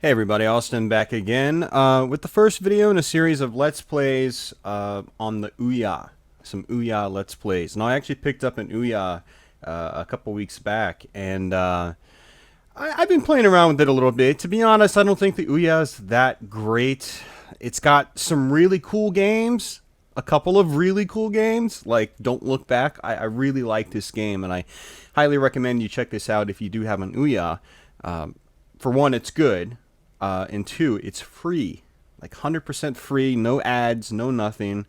Hey everybody, Austin back again with the first video in a series of Let's Plays on the Ouya. Some Ouya Let's Plays. Now I actually picked up an Ouya a couple weeks back, and I've been playing around with it a little bit. To be honest, I don't think the Ouya is that great. It's got some really cool games, a couple of really cool games, like Don't Look Back. I really like this game, and I highly recommend you check this out if you do have an Ouya. For one, it's good. And two, it's free, like 100% free, no ads, no nothing.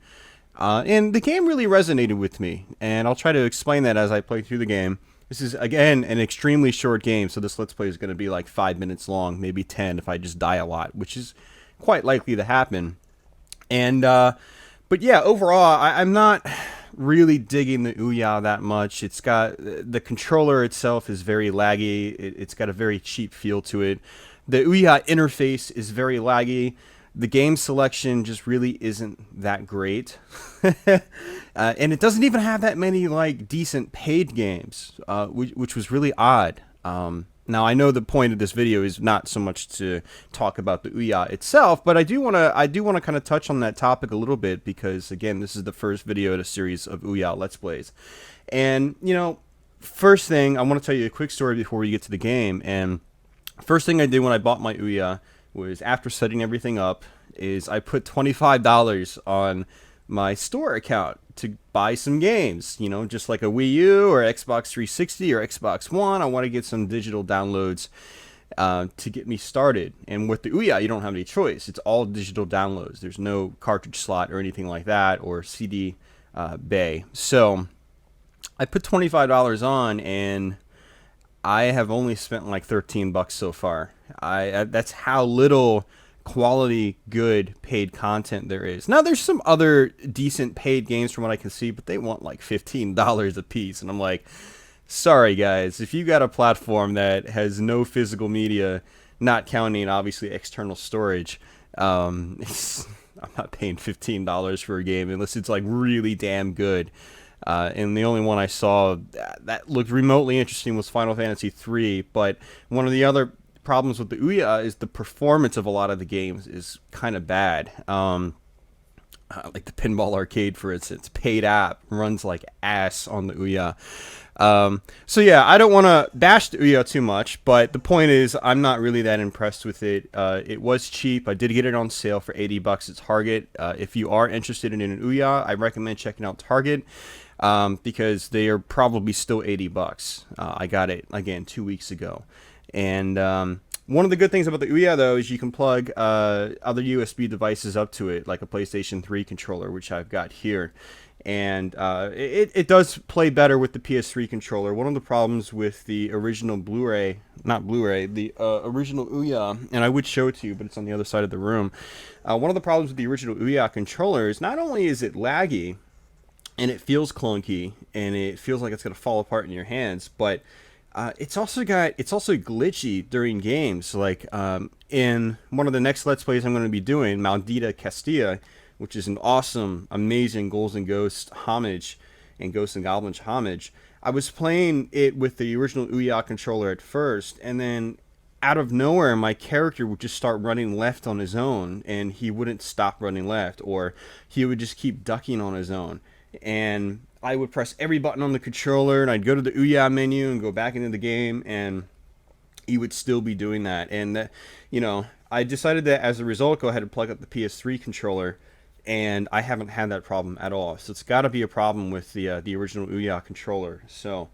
And the game really resonated with me, and I'll try to explain that as I play through the game. This is, again, an extremely short game, so this Let's Play is going to be like 5 minutes long, maybe 10 if I just die a lot, which is quite likely to happen. And, but yeah, overall, I'm not really digging the Ouya that much. It's got, the controller itself is very laggy, it's got a very cheap feel to it. The Ouya interface is very laggy. The game selection just really isn't that great. And it doesn't even have that many like decent paid games, which was really odd. Now I know the point of this video is not so much to talk about the Ouya itself, but I do want to kind of touch on that topic a little bit because again, this is the first video in a series of Ouya Let's Plays. And you know, first thing I want to tell you a quick story before we get to the game. And first thing I did when I bought my Ouya was, after setting everything up, is I put $25 on my store account to buy some games. You know, just like a Wii U or Xbox 360 or Xbox One. I want to get some digital downloads to get me started. And with the Ouya, you don't have any choice. It's all digital downloads. There's no cartridge slot or anything like that, or CD bay. So I put $25 on, and I have only spent like 13 bucks so far. That's how little quality good paid content there is. Now there's some other decent paid games from what I can see, but they want like $15 a piece, and I'm like, sorry guys, if you got a platform that has no physical media, not counting obviously external storage, I'm not paying $15 for a game unless it's like really damn good. And the only one I saw that looked remotely interesting was Final Fantasy III. But one of the other problems with the Ouya is the performance of a lot of the games is kind of bad. Like the Pinball Arcade, for instance, paid app runs like ass on the Ouya. So yeah, I don't want to bash the Ouya too much, but the point is I'm not really that impressed with it. It was cheap. I did get it on sale for 80 bucks at Target. If you are interested in an Ouya, I recommend checking out Target. Because they are probably still 80 bucks. I got it again 2 weeks ago. And one of the good things about the Ouya though is you can plug other USB devices up to it, like a PlayStation 3 controller, which I've got here. And it does play better with the PS3 controller. One of the problems with the original Blu-ray, not Blu-ray, the original Ouya, and I would show it to you, but it's on the other side of the room. One of the problems with the original Ouya controller is not only is it laggy, and it feels clunky, and it feels like it's going to fall apart in your hands, but it's also glitchy during games. Like in one of the next Let's Plays I'm going to be doing, Maldita Castilla, which is an awesome, amazing Ghouls and Ghosts homage and Ghosts and Goblins homage. I was playing it with the original Ouya controller at first, and then out of nowhere my character would just start running left on his own, and he wouldn't stop running left, or he would just keep ducking on his own. And I would press every button on the controller, and I'd go to the Ouya menu and go back into the game, and he would still be doing that. And that, you know, I decided that as a result, go ahead and plug up the PS3 controller, and I haven't had that problem at all. So it's got to be a problem with the original Ouya controller. So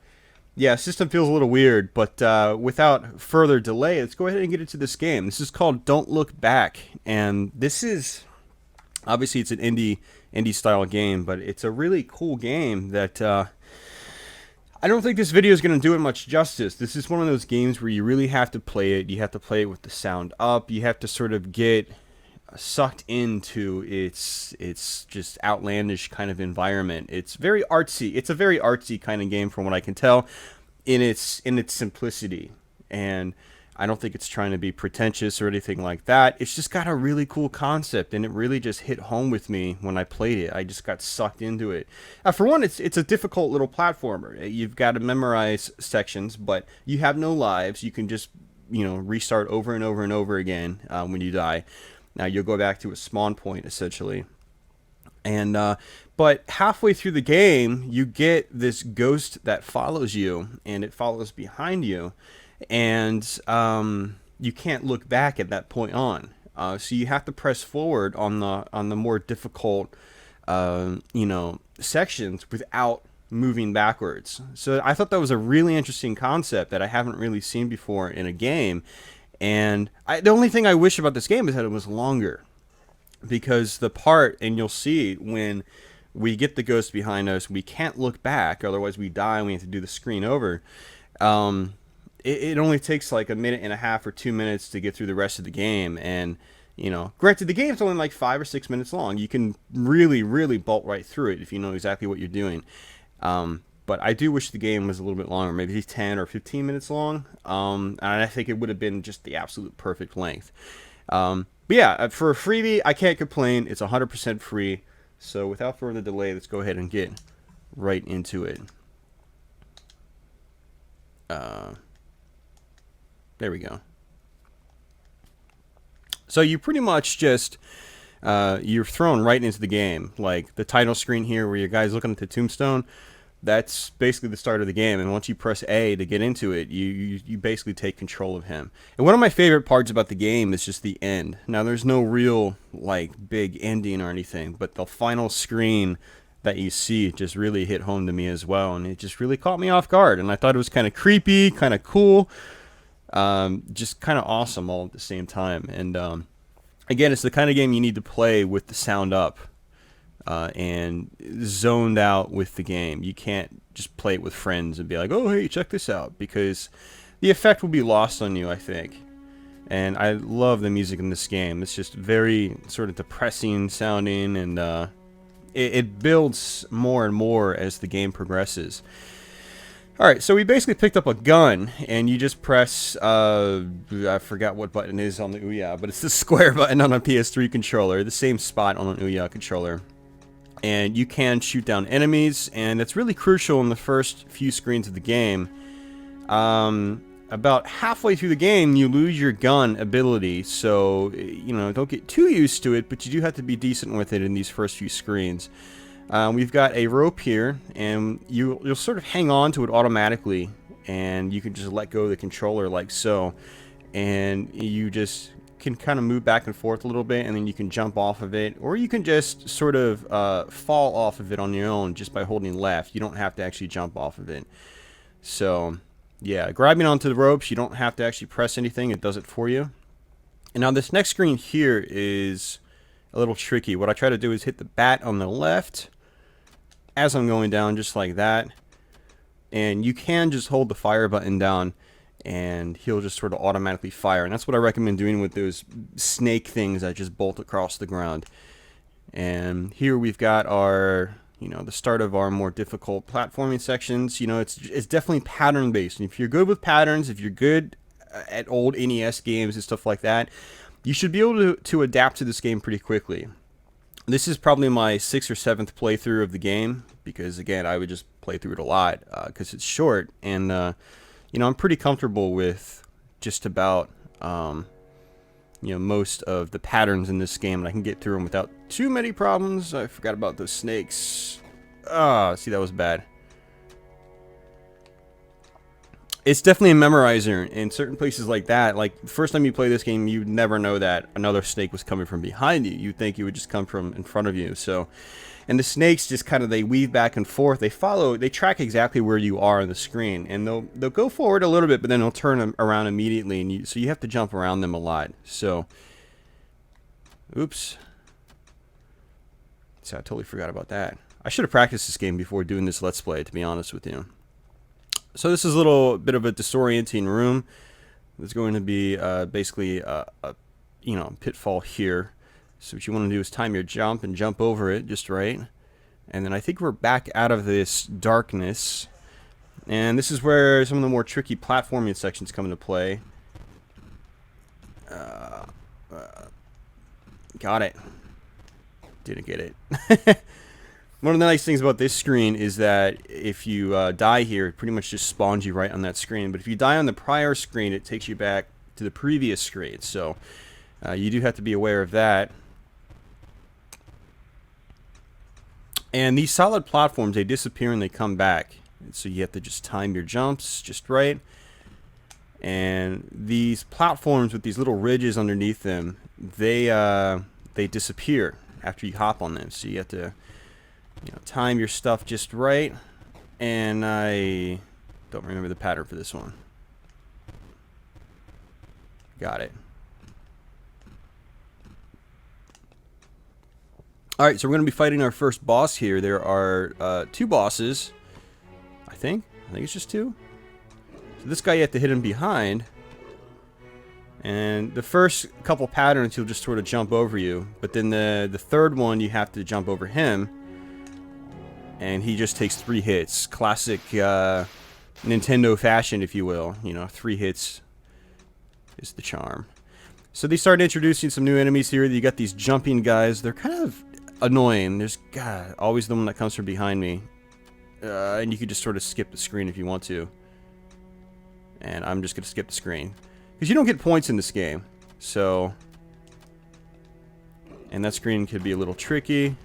yeah, system feels a little weird, but without further delay, let's go ahead and get into this game. This is called Don't Look Back, and this is obviously it's an indie style game, but it's a really cool game that I don't think this video is going to do it much justice. This is one of those games where you really have to play it. You have to play it with the sound up. You have to sort of get sucked into its just outlandish kind of environment. It's very artsy. It's a very artsy kind of game from what I can tell in its simplicity. And I don't think it's trying to be pretentious or anything like that. It's just got a really cool concept, and it really just hit home with me when I played it. I just got sucked into it. For one, it's a difficult little platformer. You've got to memorize sections, but you have no lives. You can just restart over and over and over again when you die. Now you'll go back to a spawn point essentially. And but halfway through the game, you get this ghost that follows you, and it follows behind you, and you can't look back at that point on. So you have to press forward on the more difficult, sections without moving backwards. So I thought that was a really interesting concept that I haven't really seen before in a game. And the only thing I wish about this game is that it was longer. Because the part, and you'll see when we get the ghost behind us, we can't look back, otherwise we die and we have to do the screen over. It only takes like a minute and a half or 2 minutes to get through the rest of the game. And, granted, the game's only like 5 or 6 minutes long. You can really, really bolt right through it if you know exactly what you're doing. But I do wish the game was a little bit longer, maybe 10 or 15 minutes long. And I think it would have been just the absolute perfect length. But yeah, for a freebie, I can't complain. It's 100% free. So without further delay, let's go ahead and get right into it. There we go. So you pretty much just, you're thrown right into the game. Like the title screen here where your guy's looking at the tombstone, that's basically the start of the game. And once you press A to get into it, you basically take control of him. And one of my favorite parts about the game is just the end. Now, there's no real, like, big ending or anything, but the final screen that you see just really hit home to me as well. And it just really caught me off guard. And I thought it was kind of creepy, kind of cool, just kind of awesome all at the same time. And, again, it's the kind of game you need to play with the sound up. And zoned out with the game. You can't just play it with friends and be like, oh, hey, check this out, because the effect will be lost on you, I think. And I love the music in this game. It's just very sort of depressing sounding, and it builds more and more as the game progresses. Alright, so we basically picked up a gun, and you just press, I forgot what button it is on the Ouya, but it's the square button on a PS3 controller, the same spot on an Ouya controller. And you can shoot down enemies, and it's really crucial in the first few screens of the game. About halfway through the game, you lose your gun ability, so, don't get too used to it, but you do have to be decent with it in these first few screens. We've got a rope here, and you'll sort of hang on to it automatically, and you can just let go of the controller like so, and you just can kind of move back and forth a little bit, and then you can jump off of it, or you can just sort of fall off of it on your own just by holding left. You don't have to actually jump off of it. So yeah, grabbing onto the ropes, you don't have to actually press anything, it does it for you. And now this next screen here is a little tricky. What I try to do is hit the bat on the left as I'm going down, just like that, and you can just hold the fire button down and he'll just sort of automatically fire. And that's what I recommend doing with those snake things that just bolt across the ground. And here we've got our, the start of our more difficult platforming sections. It's definitely pattern based. And if you're good with patterns, if you're good at old NES games and stuff like that, you should be able to adapt to this game pretty quickly. This is probably my 6th or 7th playthrough of the game, because again, I would just play through it a lot because it's short, and I'm pretty comfortable with just about, most of the patterns in this game, and I can get through them without too many problems. I forgot about those snakes. See, that was bad. It's definitely a memorizer in certain places like that. Like, the first time you play this game, you'd never know that another snake was coming from behind you. You'd think it would just come from in front of you. So, and the snakes just kind of, they weave back and forth. They track exactly where you are on the screen, and they'll go forward a little bit, but then they'll turn around immediately, and so you have to jump around them a lot. So, oops. So I totally forgot about that. I should have practiced this game before doing this Let's Play, to be honest with you. So this is a little bit of a disorienting room. There's going to be basically a pitfall here. So what you want to do is time your jump and jump over it just right. And then I think we're back out of this darkness. And this is where some of the more tricky platforming sections come into play. Got it. Didn't get it. One of the nice things about this screen is that if you die here, it pretty much just spawns you right on that screen. But if you die on the prior screen, it takes you back to the previous screen. So you do have to be aware of that. And these solid platforms, they disappear and they come back. So you have to just time your jumps just right. And these platforms with these little ridges underneath them, they disappear after you hop on them. So you have to, time your stuff just right. And I don't remember the pattern for this one. Got it. Alright, so we're going to be fighting our first boss here. There are 2 bosses. I think it's just 2. So this guy, you have to hit him behind. And the first couple patterns, he'll just sort of jump over you. But then the third one, you have to jump over him. And he just takes 3 hits. Classic Nintendo fashion, if you will. 3 hits is the charm. So they started introducing some new enemies here. You got these jumping guys. They're kind of annoying. There's always the one that comes from behind me. And you can just sort of skip the screen if you want to. And I'm just going to skip the screen. Because you don't get points in this game. So. And that screen could be a little tricky.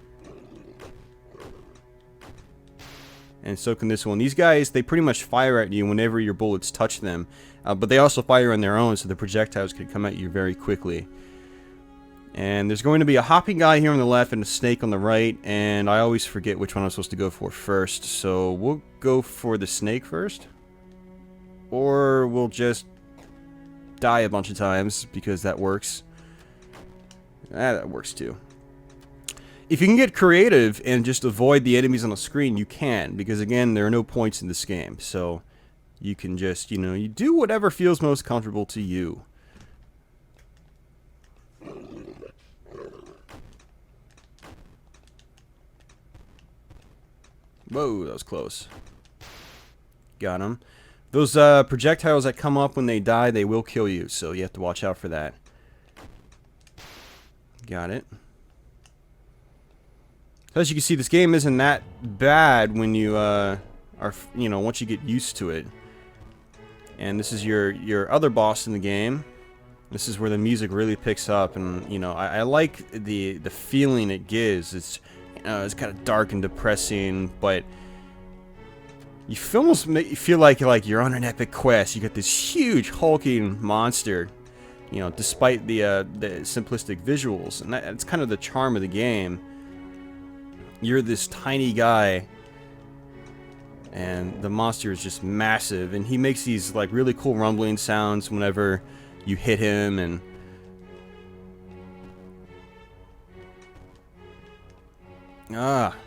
And so can this one. These guys, they pretty much fire at you whenever your bullets touch them. But they also fire on their own, so the projectiles can come at you very quickly. And there's going to be a hopping guy here on the left and a snake on the right. And I always forget which one I'm supposed to go for first. So we'll go for the snake first. Or we'll just die a bunch of times, because that works. That works too. If you can get creative and just avoid the enemies on the screen, you can. Because again, there are no points in this game. So you can just, you do whatever feels most comfortable to you. Whoa, that was close. Got him. Those projectiles that come up when they die, they will kill you. So you have to watch out for that. Got it. As you can see, this game isn't that bad when you once you get used to it. And this is your other boss in the game. This is where the music really picks up, and I like the feeling it gives. It's kind of dark and depressing, but you almost feel like you're on an epic quest. You got this huge hulking monster, despite the simplistic visuals, and that's kind of the charm of the game. You're this tiny guy, and the monster is just massive, and he makes these like really cool rumbling sounds whenever you hit him. And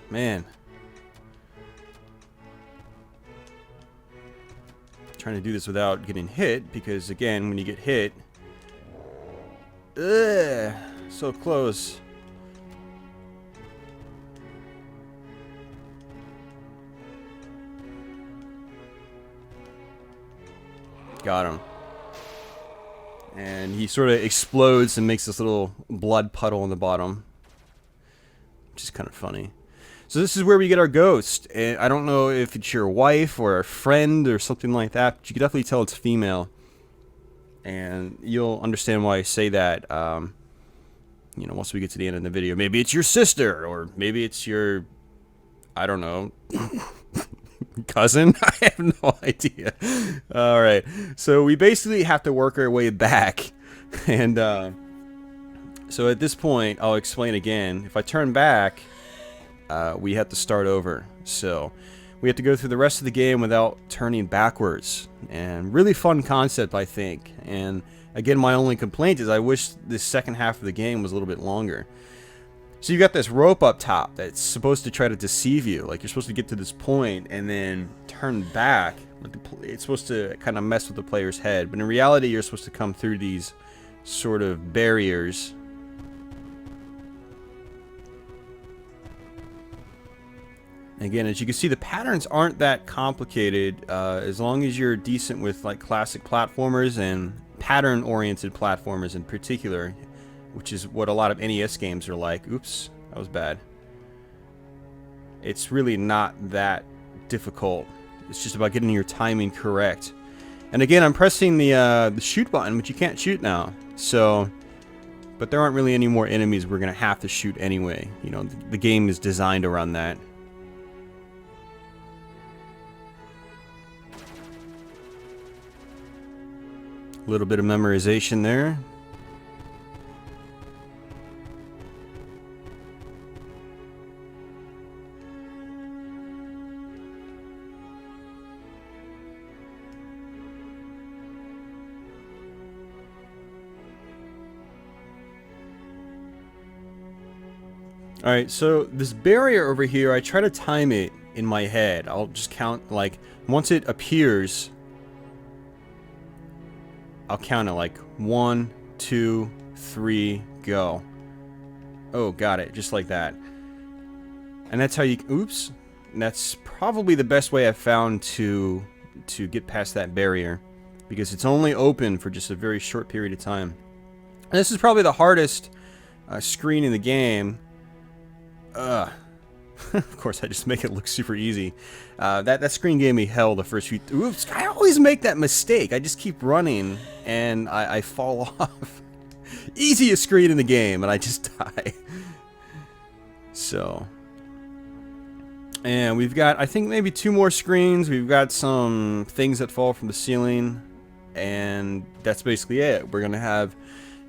man, trying to do this without getting hit, because again, when you get hit, so close. Got him. And he sort of explodes and makes this little blood puddle on the bottom, which is kind of funny. So this is where we get our ghost. And I don't know if it's your wife or a friend or something like that, but you can definitely tell it's female. And you'll understand why I say that, once we get to the end of the video. Maybe it's your sister, or maybe it's your, I don't know, cousin? I have no idea. Alright, so we basically have to work our way back. And so at this point, I'll explain again. If I turn back, we have to start over. So we have to go through the rest of the game without turning backwards. And really fun concept, I think. And again, my only complaint is I wish this second half of the game was a little bit longer. So you got this rope up top that's supposed to try to deceive you. Like, you're supposed to get to this point and then turn back. It's supposed to kind of mess with the player's head. But in reality, you're supposed to come through these sort of barriers. Again, as you can see, the patterns aren't that complicated. As long as you're decent with like classic platformers and pattern-oriented platformers in particular, which is what a lot of NES games are like. Oops, that was bad. It's really not that difficult. It's just about getting your timing correct. And again, I'm pressing the shoot button, but you can't shoot now. So, but there aren't really any more enemies we're gonna have to shoot anyway. You know, the game is designed around that. A little bit of memorization there. Alright, so this barrier over here, I try to time it in my head. I'll just count, like, once it appears, I'll count it like 1, 2, 3, go. Oh, got it, just like that. And that's how you, oops. And that's probably the best way I've found to get past that barrier, because it's only open for just a very short period of time. And this is probably the hardest screen in the game. Of course, I just make it look super easy. That screen gave me hell the first few. Oops! I always make that mistake. I just keep running and I fall off. Easiest screen in the game, and I just die. So, and we've got, I think, maybe 2 more screens. We've got some things that fall from the ceiling, and that's basically it. We're gonna have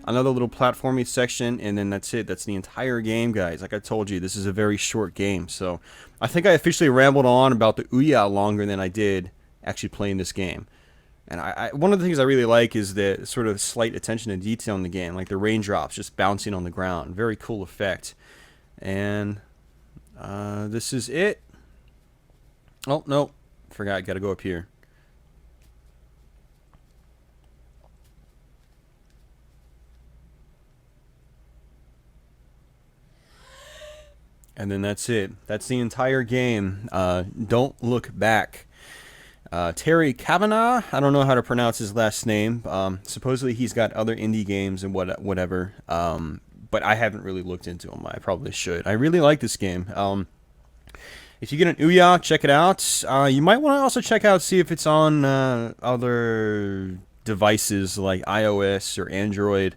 another little platforming section, and then that's it. That's the entire game, guys. Like I told you, this is a very short game. So I think I officially rambled on about the Ouya longer than I did actually playing this game. And one of the things I really like is the sort of slight attention to detail in the game, like the raindrops just bouncing on the ground. Very cool effect. And this is it. Oh, no. Forgot. Got to go up here. And then that's it. That's the entire game. Don't look back. Terry Kavanagh, I don't know how to pronounce his last name. Supposedly he's got other indie games and whatever. But I haven't really looked into him. I probably should. I really like this game. If you get an Ouya, check it out. You might want to also check out, see if it's on other devices like iOS or Android.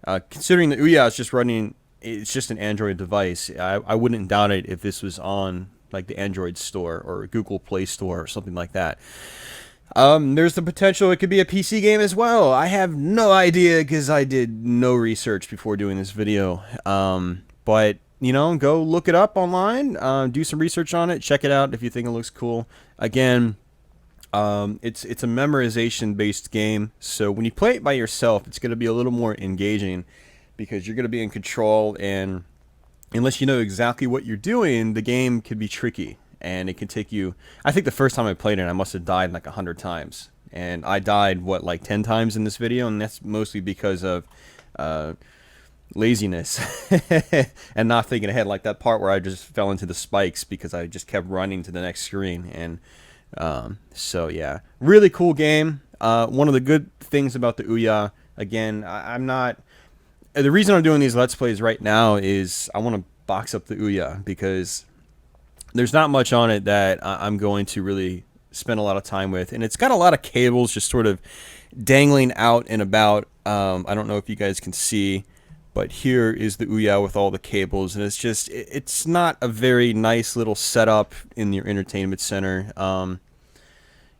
Considering the Ouya is just running, it's just an Android device. I wouldn't doubt it if this was on like the Android store or Google Play Store or something like that. There's the potential it could be a PC game as well. I have no idea because I did no research before doing this video. But, you know, go look it up online, do some research on it, check it out if you think it looks cool. Again, it's a memorization-based game, so when you play it by yourself, it's going to be a little more engaging because you're going to be in control, and unless you know exactly what you're doing, the game could be tricky, and it can take you... I think the first time I played it, I must have died like 100 times, and I died, what, like 10 times in this video, and that's mostly because of laziness and not thinking ahead, like that part where I just fell into the spikes because I just kept running to the next screen. And so yeah, really cool game. One of the good things about the Ouya, again, I'm not... The reason I'm doing these Let's Plays right now is I want to box up the Ouya because there's not much on it that I'm going to really spend a lot of time with, and it's got a lot of cables just sort of dangling out and about. I don't know if you guys can see, but here is the Ouya with all the cables, and it's just, it's not a very nice little setup in your entertainment center.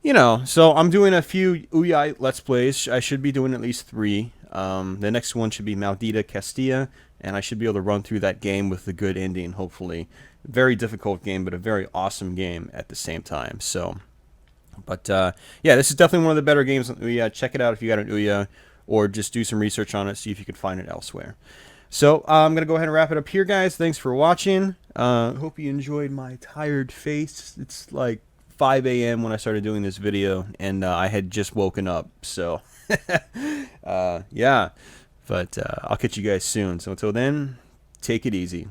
You know, so I'm doing a few Ouya Let's Plays. I should be doing at least 3. The next one should be Maldita Castilla, and I should be able to run through that game with a good ending, hopefully. Very difficult game, but a very awesome game at the same time. So, but yeah, this is definitely one of the better games on Ouya. Check it out if you got an Ouya, or just do some research on it, see if you can find it elsewhere. So I'm going to go ahead and wrap it up here, guys. Thanks for watching. Hope you enjoyed my tired face. It's like 5 a.m. when I started doing this video, and I had just woken up. So, yeah. But I'll catch you guys soon. So until then, take it easy.